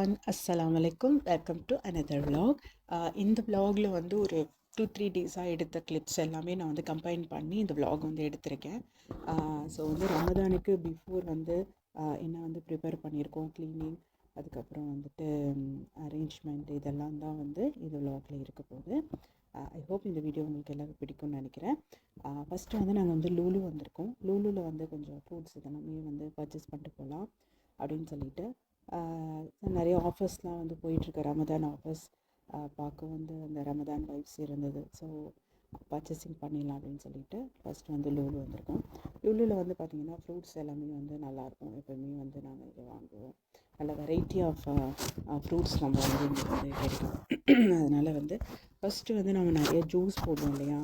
everyone, assalamu alaikum. Welcome to another vlog. இந்த vlogல வந்து ஒரு 2-3 டேஸாக எடுத்த கிளிப்ஸ் எல்லாமே நான் வந்து கம்பைன் பண்ணி இந்த vlog வந்து எடுத்திருக்கேன். ஸோ வந்து ரமதானுக்கு பிஃபோர் வந்து என்ன வந்து ப்ரிப்பேர் பண்ணியிருக்கோம், க்ளீனிங், அதுக்கப்புறம் வந்துட்டு அரேஞ்ச்மெண்ட், இதெல்லாம் தான் வந்து இந்த vlogல இருக்க போகுது. ஐ ஹோப் இந்த வீடியோ உங்களுக்கு எல்லாருக்கும் பிடிக்கும்னு நினைக்கிறேன். ஃபஸ்ட்டு வந்து நாங்கள் வந்து லூலு வந்திருக்கோம். லூலுவில் வந்து கொஞ்சம் ஃப்ரூட்ஸ் இதெல்லாமே வந்து பர்ச்சேஸ் பண்ணிட்டு போகலாம் அப்படின்னு சொல்லிட்டு நிறைய ஆஃபர்ஸ்லாம் வந்து போயிட்டுருக்கு. ரமதான் ஆஃபர்ஸ் பார்க்க வந்து அந்த ரமதான் வைப்ஸ் இருந்தது. ஸோ பர்ச்சேசிங் பண்ணிடலாம் அப்படின்னு சொல்லிட்டு ஃபஸ்ட்டு வந்து லூலு வந்திருக்கோம். லூலுவில் வந்து பார்த்திங்கன்னா ஃப்ரூட்ஸ் எல்லாமே வந்து நல்லாயிருக்கும். எப்போயுமே வந்து நாங்கள் இதை வாங்குவோம். நல்ல வெரைட்டி ஆஃப் ஃப்ரூட்ஸ் நம்ம வந்து இங்கே வந்து கிடைக்கும். அதனால் வந்து ஃபஸ்ட்டு வந்து நம்ம நிறைய ஜூஸ் போடுவோம் இல்லையா,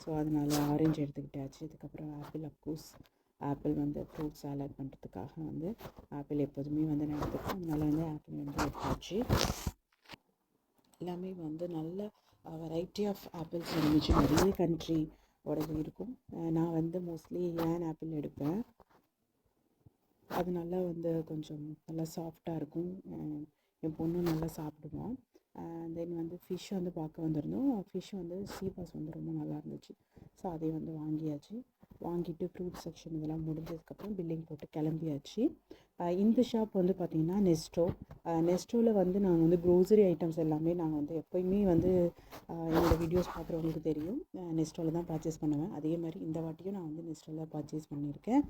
ஸோ அதனால் ஆரஞ்சு எடுத்துக்கிட்டாச்சு. அதுக்கப்புறம் ஆப்பிள், அப்கோர்ஸ் ஆப்பிள் வந்து ஃப்ரூட் சாலட் பண்ணுறதுக்காக வந்து ஆப்பிள் எப்போதுமே வந்து நான் எடுத்துப்பேன். அதனால் வந்து ஆப்பிள் வந்து எடுத்தாச்சு. எல்லாமே வந்து நல்ல வெரைட்டி ஆஃப் ஆப்பிள்ஸ் இருந்துச்சு. நிறைய கண்ட்ரி உடது இருக்கும். நான் வந்து மோஸ்ட்லி ஏன் ஆப்பிள் எடுப்பேன். அது நல்லா வந்து கொஞ்சம் நல்லா சாஃப்டாக இருக்கும். என் பொண்ணு நல்லா சாப்பிடுவான். தென் வந்து ஃபிஷ் வந்து பார்க்க வந்திருந்தோம். ஃபிஷ் வந்து சீபாஸ் வந்து ரொம்ப நல்லா இருந்துச்சு. ஸோ அதை வந்து வாங்கிட்டு ஃப்ரூட் செக்ஷன் இதெல்லாம் முடிஞ்சதுக்கப்புறம் பில்லிங் போட்டு கிளம்பியாச்சு. இந்த ஷாப் வந்து பார்த்திங்கன்னா நெஸ்டோவில் வந்து நாங்கள் வந்து க்ரோசரி ஐட்டம்ஸ் எல்லாமே நாங்கள் வந்து எப்போயுமே வந்து என்னோடய வீடியோஸ் பார்க்குறவங்களுக்கு தெரியும், நெஸ்டோவில் தான் பர்ச்சேஸ் பண்ணுவேன். அதே மாதிரி இந்த வாட்டியும் நான் வந்து நெஸ்டோவில் பர்ச்சேஸ் பண்ணியிருக்கேன்.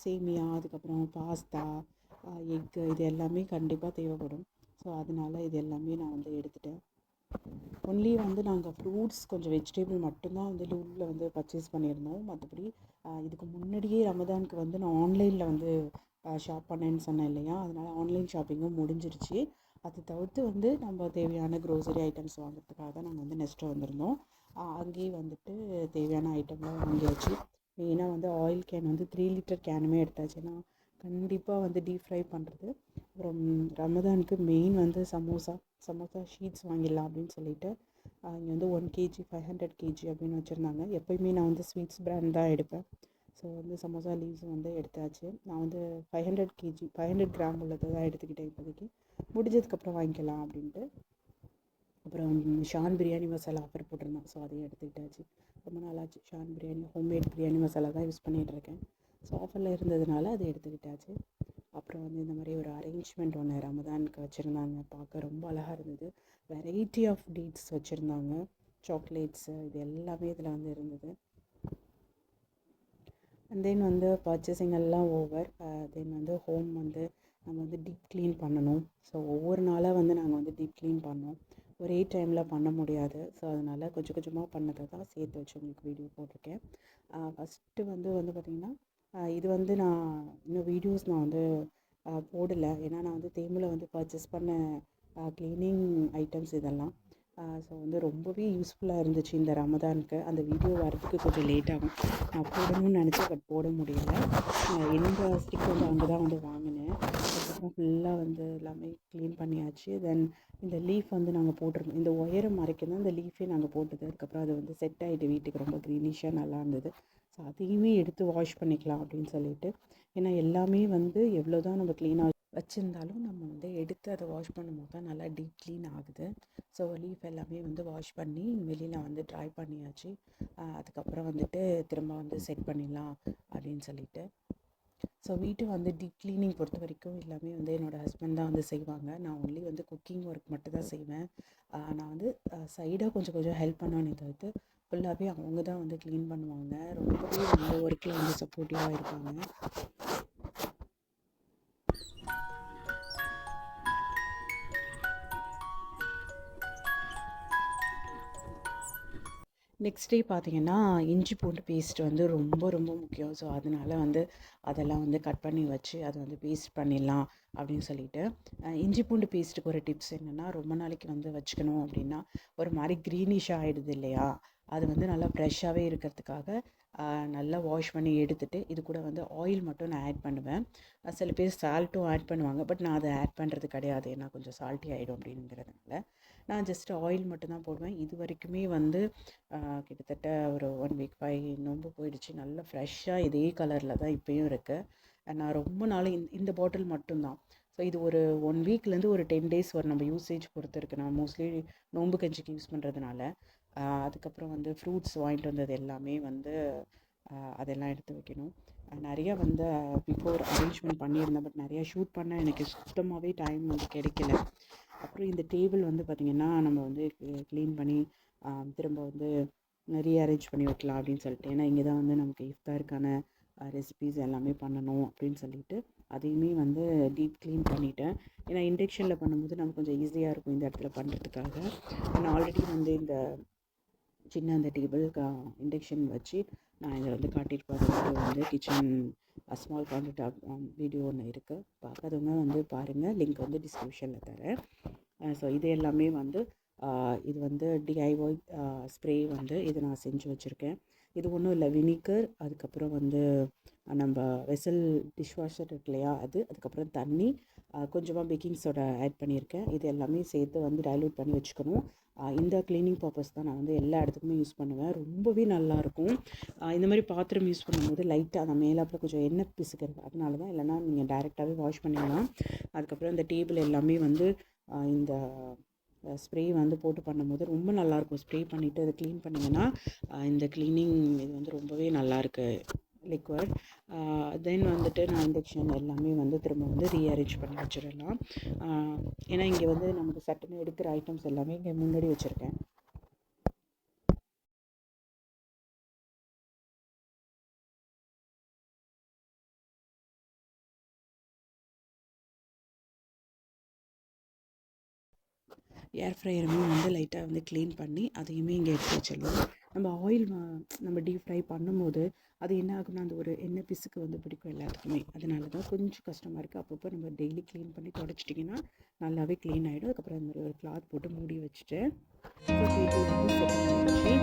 சேமியா, அதுக்கப்புறம் பாஸ்தா, எக்கு, இது எல்லாமே கண்டிப்பாக தேவைப்படும். ஸோ அதனால் இது எல்லாமே நான் வந்து எடுத்துட்டேன். ஒன்லி வந்து நாங்கள் ஃப்ரூட்ஸ், கொஞ்சம் வெஜிடபிள் மட்டும்தான் வந்து லூலில் வந்து பர்ச்சேஸ் பண்ணியிருந்தோம். மற்றபடி இதுக்கு முன்னாடியே ரமதானுக்கு வந்து நான் ஆன்லைனில் வந்து ஷாப் பண்ணேன்னு சொன்னேன் இல்லையா, அதனால் ஆன்லைன் ஷாப்பிங்கும் முடிஞ்சிருச்சு. அது தவிர்த்து வந்து நம்ம தேவையான க்ரோசரி ஐட்டம்ஸ் வாங்குறதுக்காக தான் நாங்கள் வந்து நெக்ஸ்ட்டு வந்திருந்தோம். அங்கேயே வந்துட்டு தேவையான ஐட்டம்லாம் வாங்கியாச்சு. மெயினாக வந்து ஆயில் கேன் வந்து 3 லிட்டர் கேனுமே எடுத்தாச்சு. ஏன்னா கண்டிப்பாக வந்து டீப் ஃப்ரை பண்ணுறது. அப்புறம் ரமதானுக்கு மெயின் வந்து சமோசா ஷீட்ஸ் வாங்கிடலாம் அப்படின்னு சொல்லிட்டு இங்கே வந்து 1 kg 500 kg அப்படின்னு வச்சுருந்தாங்க. எப்போயுமே நான் வந்து ஸ்வீட்ஸ் பிராண்ட் தான் எடுப்பேன். ஸோ வந்து சமோசா லீவ்ஸ் வந்து எடுத்தாச்சு. நான் வந்து 500 கிராம் உள்ளதை தான் எடுத்துக்கிட்டேன் இப்போதைக்கு. முடிஞ்சதுக்கப்புறம் வாங்கிக்கலாம் அப்படின்ட்டு. அப்புறம் ஷான் பிரியாணி மசாலா ஆஃபர் போட்டிருந்தேன். ஸோ அதையும் எடுத்துக்கிட்டாச்சு. ரொம்ப நாளாச்சு ஷான் பிரியாணி, ஹோம்மேட் பிரியாணி மசாலா தான் யூஸ் பண்ணிகிட்ருக்கேன். ஸோ ஆஃபரில் இருந்ததுனால அதை எடுத்துக்கிட்டாச்சு. அப்புறம் வந்து இந்த மாதிரி ஒரு அரேஞ்ச்மெண்ட் ஒன்று ரமதானுக்கு வச்சுருந்தாங்க. பார்க்க ரொம்ப அழகாக இருந்தது. வெரைட்டி ஆஃப் டீட்ஸ் வச்சுருந்தாங்க, சாக்லேட்ஸு, இது எல்லாமே இதில் வந்து இருந்தது. அண்ட் தென் வந்து பர்ச்சேசிங் எல்லாம் ஓவர். தென் வந்து ஹோம் வந்து நம்ம வந்து டீப் க்ளீன் பண்ணணும். ஸோ ஒவ்வொரு நாளாக வந்து நாங்கள் வந்து டீப் க்ளீன் பண்ணோம். ஒரே டைமில் பண்ண முடியாது. ஸோ அதனால் கொஞ்சம் கொஞ்சமாக பண்ணதை தான் சேர்த்து வச்சு உங்களுக்கு வீடியோ போட்டிருக்கேன். ஃபஸ்ட்டு வந்து பார்த்திங்கன்னா இது வந்து நான் இன்னும் வீடியோஸ் நான் வந்து போடலை. ஏன்னா நான் வந்து தேமில் வந்து பர்ச்சேஸ் பண்ண க்ளீனிங் ஐட்டம்ஸ் இதெல்லாம். ஸோ வந்து ரொம்பவே யூஸ்ஃபுல்லாக இருந்துச்சு இந்த ரமதானுக்கு. அந்த வீடியோ வரதுக்கு கொஞ்சம் லேட் ஆகும். நான் போடணும்னு நினச்சேன், பட் போட முடியலை. இந்த ஸ்டிக் வந்து அங்கே தான் வந்து வாங்கினேன். அதுக்கப்புறம் ஃபுல்லாக வந்து எல்லாமே க்ளீன் பண்ணியாச்சு. தென் இந்த லீஃப் வந்து நாங்கள் போட்டிருந்தோம். இந்த ஒயரை மறைக்கணும் இந்த லீஃபே நாங்கள் போட்டது. அதுக்கப்புறம் அது வந்து செட் ஆகிட்டு வீட்டுக்கு ரொம்ப க்ரீனிஷாக நல்லா இருந்தது. ஸோ அதையுமே எடுத்து வாஷ் பண்ணிக்கலாம் அப்படின்னு சொல்லிட்டு. ஏன்னா எல்லாமே வந்து எவ்வளோ தான் நம்ம க்ளீனாக வச்சுருந்தாலும் நம்ம வந்து எடுத்து அதை வாஷ் பண்ணும்போது தான் நல்லா டீப் க்ளீன் ஆகுது. ஸோ லீஃப் எல்லாமே வந்து வாஷ் பண்ணி வெளியில் வந்து ட்ரை பண்ணியாச்சு. அதுக்கப்புறம் வந்துட்டு திரும்ப வந்து செட் பண்ணிடலாம் அப்படின்னு சொல்லிட்டு. ஸோ வீட்டு வந்து டீப் க்ளீனிங் பொறுத்த வரைக்கும் எல்லாமே வந்து என்னோடய ஹஸ்பண்ட் தான் வந்து செய்வாங்க. நான் ஒன்லி வந்து குக்கிங் ஒர்க் மட்டும் தான் செய்வேன். நான் வந்து சைடாக கொஞ்சம் ஹெல்ப் பண்ணுவேனே தவிர்த்து ஃபுல்லாகவே அவங்க தான் வந்து க்ளீன் பண்ணுவாங்க. ரொம்பவே அந்த ஒர்க்கில் வந்து சப்போர்ட்டிவாக இருப்பாங்க. நெக்ஸ்ட் டே பார்த்திங்கன்னா இஞ்சி பூண்டு பேஸ்ட் வந்து ரொம்ப ரொம்ப முக்கியம். ஸோ அதனால் வந்து அதெல்லாம் வந்து கட் பண்ணி வச்சு அதை வந்து பேஸ்ட் பண்ணிடலாம் அப்படின்னு சொல்லிட்டு. இஞ்சி பூண்டு பேஸ்ட்டுக்கு ஒரு டிப்ஸ் என்னென்னா, ரொம்ப நாளைக்கு வந்து வச்சுக்கணும் அப்படின்னா ஒரு மாதிரி க்ரீனிஷாக ஆகிடுது இல்லையா, அது வந்து நல்லா ஃப்ரெஷ்ஷாகவே இருக்கிறதுக்காக நல்லா வாஷ் பண்ணி எடுத்துகிட்டு இது கூட வந்து ஆயில் மட்டும் நான் ஆட் பண்ணுவேன். சில பேர் சால்ட்டும் ஆட் பண்ணுவாங்க, பட் நான் அதை ஆட் பண்ணுறது கிடையாது. ஏன்னா கொஞ்சம் சால்ட்டி ஆகிடும் அப்படிங்கிறதுனால நான் ஜஸ்ட் ஆயில் மட்டும்தான் போடுவேன். இது வரைக்குமே வந்து கிட்டத்தட்ட ஒரு 1 week 5 நோன்பு போயிடுச்சு. நல்லா ஃப்ரெஷ்ஷாக இதே கலரில் தான் இப்போயும் இருக்குது. நான் ரொம்ப நாள் இந்த பாட்டில் மட்டும்தான். ஸோ இது ஒரு 1 வீக்லேருந்து ஒரு 10 டேஸ் வரும் நம்ம யூசேஜ் பொறுத்து இருக்குது. நான் மோஸ்ட்லி நோம்பு கஞ்சிக்கு யூஸ் பண்ணுறதுனால. அதுக்கப்புறம் வந்து ஃப்ரூட்ஸ் வாங்கிட்டு வந்தது எல்லாமே வந்து அதெல்லாம் எடுத்து வைக்கணும். நிறையா வந்து பிஃபோர் அரேஞ்ச்மெண்ட் பண்ணியிருந்தேன், பட் நிறையா ஷூட் பண்ண எனக்கு சுத்தமாகவே டைம் வந்து கிடைக்கல. அப்புறம் இந்த டேபிள் வந்து பார்த்திங்கன்னா நம்ம வந்து க்ளீன் பண்ணி திரும்ப வந்து ரீஅரேஞ்ச் பண்ணி வைக்கலாம் அப்படின்னு சொல்லிட்டு, ஏன்னா இங்கே தான் வந்து நமக்கு இஃப்தாருக்கான ரெசிபீஸ் எல்லாமே பண்ணணும் அப்படின்னு சொல்லிட்டு அதையுமே வந்து டீப் க்ளீன் பண்ணிட்டேன். ஏன்னா இண்டக்ஷனில் பண்ணும்போது நமக்கு கொஞ்சம் ஈஸியாக இருக்கும் இந்த இடத்துல பண்ணுறதுக்காக. நான் ஆல்ரெடி வந்து இந்த சின்ன அந்த டேபிள் இண்டக்ஷன் வச்சு நான் இதை வந்து காட்டியிருப்பேன். வீடியோ வந்து கிச்சன் ஸ்மால் குவான்டிட்டி வீடியோ ஒன்று இருக்குது, பார்க்காதவங்க வந்து பாருங்கள், லிங்க் வந்து டிஸ்கிரிப்ஷனில் தரேன். ஸோ இது எல்லாமே வந்து இது வந்து டிஐஒய் ஸ்ப்ரே வந்து இது நான் செஞ்சு வச்சுருக்கேன். இது ஒன்றும் இல்லை, வினிகர், அதுக்கப்புறம் வந்து நம்ம வெசல் டிஷ்வாஷர் இருக்கு இல்லையா அது, அதுக்கப்புறம் தண்ணி, கொஞ்சமாக பேக்கிங் சோடா ஆட் பண்ணியிருக்கேன். இது எல்லாமே சேர்த்து வந்து டைல்யூட் பண்ணி வச்சுக்கணும். இந்த க்ளீனிங் பர்பஸ் தான் நான் வந்து எல்லா இடத்துக்குமே யூஸ் பண்ணுவேன். ரொம்பவே நல்லாயிருக்கும். இந்த மாதிரி பாத்திரம் யூஸ் பண்ணும்போது லைட்டாக அந்த மேலாப்பில் கொஞ்சம் எண்ணெய் பிசுக்கிறது, அதனால தான். இல்லைனா நீங்கள் டைரெக்டாகவே வாஷ் பண்ணிடலாம். அதுக்கப்புறம் இந்த டேபிள் எல்லாமே வந்து இந்த ஸ்ப்ரே வந்து போட்டு பண்ணும்போது ரொம்ப நல்லாயிருக்கும். ஸ்ப்ரே பண்ணிவிட்டு அதை க்ளீன் பண்ணிங்கன்னா இந்த க்ளீனிங் இது வந்து ரொம்பவே நல்லாயிருக்கு லிக்விட். தென் வந்துட்டு நான் இண்டக்ஷன் எல்லாமே வந்து திரும்ப வந்து ரீஅரேஞ்ச் பண்ணி வச்சிடலாம். ஏன்னா இங்கே வந்து நமக்கு சட்டுன்னு எடுக்கிற ஐட்டம்ஸ் எல்லாமே இங்கே முன்னாடி வச்சுருக்கேன். ஏர் ஃப்ரையருமே வந்து லைட்டாக வந்து க்ளீன் பண்ணி அதையுமே இங்கே எடுத்து வச்சிடலாம். நம்ம ஆயில் நம்ம டீப் ஃப்ரை பண்ணும்போது அது என்ன ஆகும்னா அந்த ஒரு எண்ணெய் பிசுக்கு வந்து பிடிக்கும் எல்லாத்துக்குமே. அதனால தான் கொஞ்சம் கஷ்டமாக இருக்குது. அப்பப்போ நம்ம டெய்லி க்ளீன் பண்ணி தொடச்சிட்டிங்கன்னா நல்லாவே க்ளீன் ஆகிடும். அதுக்கப்புறம் இந்த மாதிரி ஒரு கிளாத் போட்டு மூடி வச்சுட்டு டேபிள் வந்து செட் பண்ணிடுச்சு.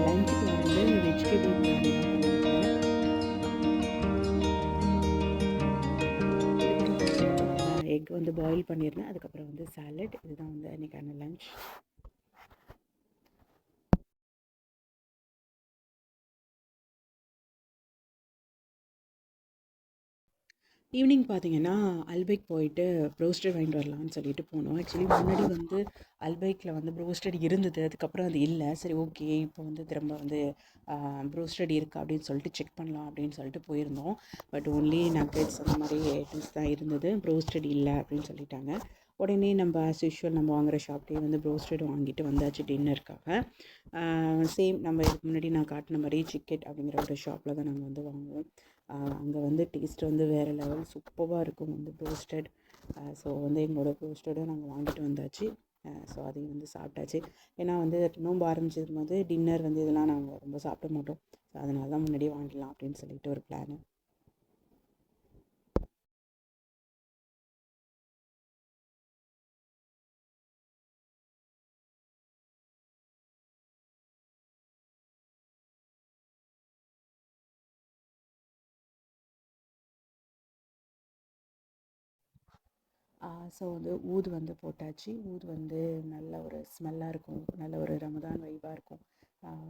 லஞ்சுக்கு வந்து வெஜிடபிள் பிரியாணி தான் பண்ணியிருக்கேன். எக் வந்து பாயில் பண்ணியிருந்தேன். அதுக்கப்புறம் வந்து சாலட். இதுதான் வந்து அன்றைக்கான லஞ்ச். ஈவினிங் பார்த்தீங்கன்னா அல்பைக் போயிட்டு ப்ரோஸ்டட் வாங்கிட்டு வரலான்னு சொல்லிட்டு போனோம். ஆக்சுவலி முன்னாடி வந்து அல்பைக்கில் வந்து ப்ரோஸ்டட் இருந்தது, அதுக்கப்புறம் அது இல்லை. சரி, ஓகே, இப்போ வந்து திரும்ப வந்து ப்ரோஸ்டட் இருக்கா அப்படின்னு சொல்லிட்டு செக் பண்ணலாம் அப்படின்னு சொல்லிட்டு போயிருந்தோம். பட் ஓன்லி நக்கெட்ஸ் அந்த மாதிரி ஐட்டம்ஸ் தான் இருந்தது, ப்ரோஸ்டட் இல்லை அப்படின்னு சொல்லிட்டாங்க. உடனே நம்ம ஆஸ் யூஷுவல் நம்ம வாங்குகிற ஷாப்லேயே வந்து ப்ரோஸ்டட் வாங்கிட்டு வந்தாச்சு டின்னருக்காக. சேம் நம்ம இதுக்கு முன்னாடி நான் காட்டின மாதிரி சிக்கெட் அப்படிங்கிற ஒரு ஷாப்பில் தான் நாங்கள் வந்து வாங்குவோம். அங்கே வந்து டேஸ்ட் வந்து வேறு லெவல், சூப்பராக இருக்கும் வந்து ப்ரோஸ்டட். ஸோ வந்து எங்களோட ப்ரோஸ்டடும் நாங்கள் வாங்கிட்டு வந்தாச்சு. ஸோ அதையும் வந்து சாப்பிட்டாச்சு. ஏன்னா வந்து நோம்பு ஆரம்பிச்சதும் போது டின்னர் வந்து இதெல்லாம் நாங்கள் ரொம்ப சாப்பிட மாட்டோம். ஸோ அதனால தான் முன்னாடியே வாங்கிடலாம் அப்படின்னு சொல்லிட்டு ஒரு பிளானு. ஸோ வந்து ஊது வந்து போட்டாச்சு. ஊது வந்து நல்ல ஒரு ஸ்மெல்லாக இருக்கும், நல்ல ஒரு ரமதான் வைபாக இருக்கும்.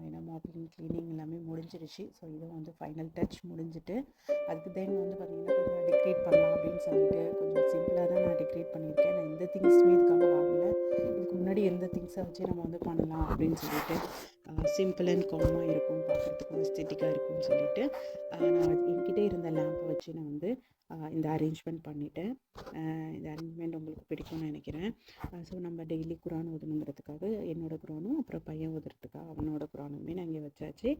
ஏன்னா மாப்பிங் க்ளீனிங் எல்லாமே முடிஞ்சிருச்சு. ஸோ இதுவும் வந்து ஃபைனல் டச் முடிஞ்சுட்டு அதுக்கு தென் வந்து பார்த்திங்கன்னா கொஞ்சம் டெக்ரேட் பண்ணலாம் அப்படின்னு சொல்லிட்டு கொஞ்சம் சிம்பிளாக தான் நான் டெக்ரேட் பண்ணியிருக்கேன். நான் எந்த திங்ஸுமே இதுக்காக வாங்கலை. இதுக்கு முன்னாடி எந்த திங்ஸை வச்சு நம்ம வந்து பண்ணலாம் அப்படின்னு சொல்லிட்டு சிம்பிள் அண்ட் காமாக இருக்கும், பார்க்குறதுக்கும் எஸ்தெட்டிக்காக இருக்கும்னு சொல்லிட்டு நான் என்கிட்ட இருந்த லேம்பை வச்சு நான் வந்து இந்த அரேஞ்ச்மெண்ட் பண்ணிவிட்டேன். இந்த அரேஞ்ச்மெண்ட் உங்களுக்கு பிடிக்கும்னு நினைக்கிறேன். ஸோ நம்ம டெய்லி குரான் ஓதணுங்கிறதுக்காக என்னோடய குரானும் அப்புறம் பையன் ஓதுறதுக்காக அவனோட குரானுமே நான் இங்கே வச்சாச்சு.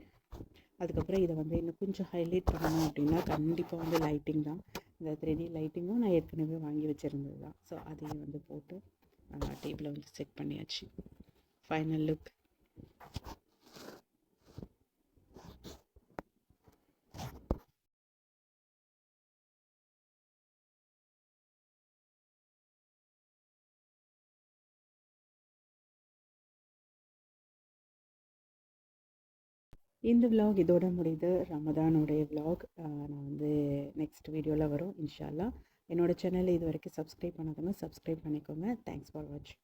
அதுக்கப்புறம் இதை வந்து இன்னும் கொஞ்சம் ஹைலைட் பண்ணணும் அப்படின்னா கண்டிப்பாக வந்து லைட்டிங் தான். இந்த 3D லைட்டிங்கும் நான் ஏற்கனவே வாங்கி வச்சுருந்தது தான். ஸோ அதையும் வந்து போட்டு டேபிளை வந்து செட் பண்ணியாச்சு. Final look. இந்த விலாக் இதோட முடியுது, ரமதானுடைய விலாக். நான் வந்து நெக்ஸ்ட் வீடியோவில் வரும் இன்ஷா அல்லாஹ். என்னோடய சேனலை இது வரைக்கும் சப்ஸ்கிரைப் பண்ணாதவங்க சப்ஸ்கிரைப் பண்ணிக்கோங்க. தேங்க்ஸ் ஃபார் வாட்சிங்.